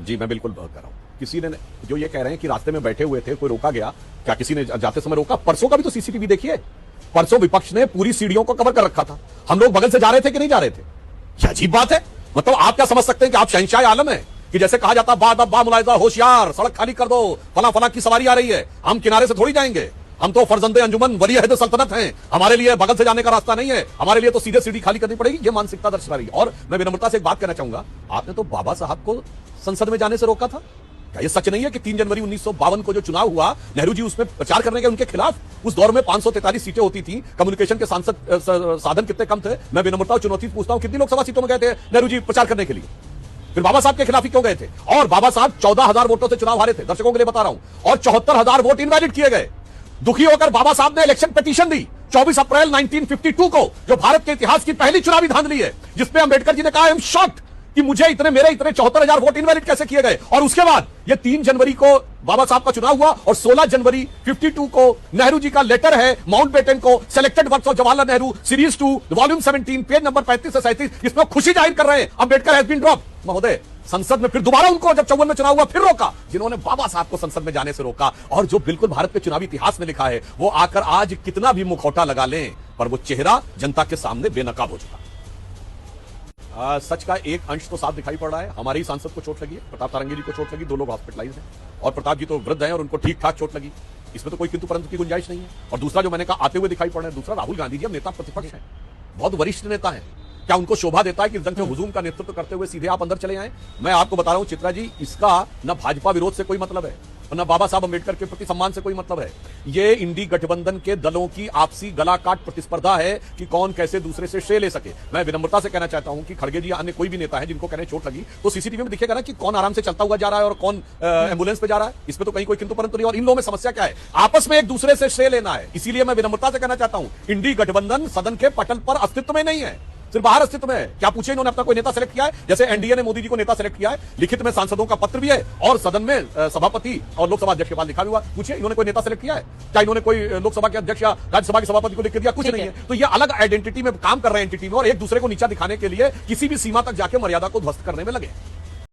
जी मैं बिल्कुल कर रहा हूं। किसी ने जो ये कह रहे हैं कि रास्ते में बैठे हुए थे, कोई रोका गया, क्या किसी ने जाते समय रोका? परसों का भी तो सीसीटीवी देखिए। परसों विपक्ष ने पूरी सीढ़ियों को कवर कर रखा था, हम लोग बगल से जा रहे थे कि नहीं जा रहे थे? क्या अजीब बात है। मतलब आप क्या समझ सकते हैं कि आप शहंशाह आलम है कि जैसे कहा जाता बा मुलायजा होशियार, सड़क खाली कर दो, फला फला की सवारी आ रही है, हम किनारे से थोड़ी जाएंगे। हम तो फर्जंदे अंजुमन वली अहद सल्तनत हैं, हमारे लिए बगल से जाने का रास्ता नहीं है, हमारे लिए तो सीधे सीढ़ी खाली करनी पड़ेगी। ये मानसिकता दर्शा रही है। और मैं विनम्रता से एक बात कहना चाहूंगा, आपने तो बाबा साहब को संसद में जाने से रोका था। क्या ये सच नहीं है कि 3 जनवरी 1952 को जो चुनाव हुआ, नेहरू जी उसमें प्रचार करने के उनके खिलाफ? उस दौर में 543 सीटें होती थी, कम्युनिकेशन के साधन कितने कम थे। मैं विनम्रता और चुनौती पूछता हूं, कितनी लोकसभा सीटों में गए थे नेहरू जी प्रचार करने के लिए? फिर बाबा साहब के खिलाफ ही क्यों गए थे? और बाबा साहब 14,000 वोटों से चुनाव हारे थे, दर्शकों के लिए बता रहा हूं, और 74,000 वोट इनवैलिड किए गए। दुखी होकर बाबा साहब ने इलेक्शन पिटीशन दी 24 अप्रैल 1952 को, जो भारत के इतिहास की पहली चुनावी धांधली है, जिसमें अंबेडकर जी ने कहा आई एम शॉक्ड कि मुझे मेरे 74,000 वोट इनवैलिड कैसे किए गए। और उसके बाद ये 3 जनवरी को बाबा साहब का चुनाव हुआ, और 16 जनवरी 52 को नेहरू जी का लेटर है माउंटबेटन को, selected works of Jawaharlal Nehru series 2 volume 17 page number 35 से 37, इसमें खुशी जाहिर कर रहे हैं अंबेडकर हैज बीन ड्रॉप। महोदय, संसद में फिर दोबारा उनको जब 54 में चुनाव हुआ फिर रोका, जिन्होंने बाबा साहब को संसद में जाने से रोका। और जो बिल्कुल भारत के चुनावी इतिहास में लिखा है, वो आकर आज कितना भी मुखौटा लगा लें, पर वो चेहरा जनता के सामने बेनकाब हो चुका। सच का एक अंश तो साफ दिखाई पड़ रहा है। हमारे ही सांसद को चोट लगी है, प्रताप सारंगी जी को चोट लगी, 2 लोग हॉस्पिटलाइज हैं, और प्रताप जी तो वृद्ध हैं और उनको ठीक ठाक चोट लगी, इसमें तो कोई किंतु परंतु की गुंजाइश नहीं है। और दूसरा जो मैंने कहा आते हुए दिखाई पड़ रहा है, दूसरा राहुल गांधी जी अब नेता प्रतिपक्ष हैं, बहुत वरिष्ठ नेता हैं। क्या उनको शोभा देता है कि जंग में हुजूम का नेतृत्व करते हुए सीधे आप अंदर चले आए? मैं आपको बता रहा हूं चित्रा जी, इसका न भाजपा विरोध से कोई मतलब है और न बाबा साहब अंबेडकर के प्रति सम्मान से कोई मतलब है। ये इंडी गठबंधन के दलों की आपसी गला काट प्रतिस्पर्धा है कि कौन कैसे दूसरे से श्रेय ले सके। मैं विनम्रता से कहना चाहता हूं कि खड़गे जी या अन्य कोई भी नेता है जिनको कहने चोट लगी, तो सीसीटीवी में दिखेगा ना कि कौन आराम से चलता हुआ जा रहा है और कौन एम्बुलेंस पे जा रहा है। इसमें तो कहीं कोई किंतु परंतु नहीं। और इन लोगों में समस्या क्या है? आपस में एक दूसरे से श्रेय लेना है। इसीलिए मैं विनम्रता से कहना चाहता हूं, इंडी गठबंधन सदन के पटल पर अस्तित्व में नहीं है, सिर्फ बाहर अस्तित्व में है। क्या पूछे इन्होंने अपना कोई नेता सेलेक्ट किया है? जैसे एनडीए ने मोदी जी को नेता सेलेक्ट किया है, लिखित में सांसदों का पत्र भी है और सदन में सभापति और लोकसभा अध्यक्ष के पास लिखा भी हुआ। पूछिए इन्होंने कोई नेता सेलेक्ट किया है? क्या इन्होंने कोई लोकसभा के अध्यक्ष या राज्यसभा के सभापति को लिख के दिया? कुछ नहीं है। तो ये अलग आइडेंटिटी में काम कर रहे हैं एंटिटी में, और एक दूसरे को नीचा दिखाने के लिए किसी भी सीमा तक जाकर मर्यादा को ध्वस्त करने में लगे।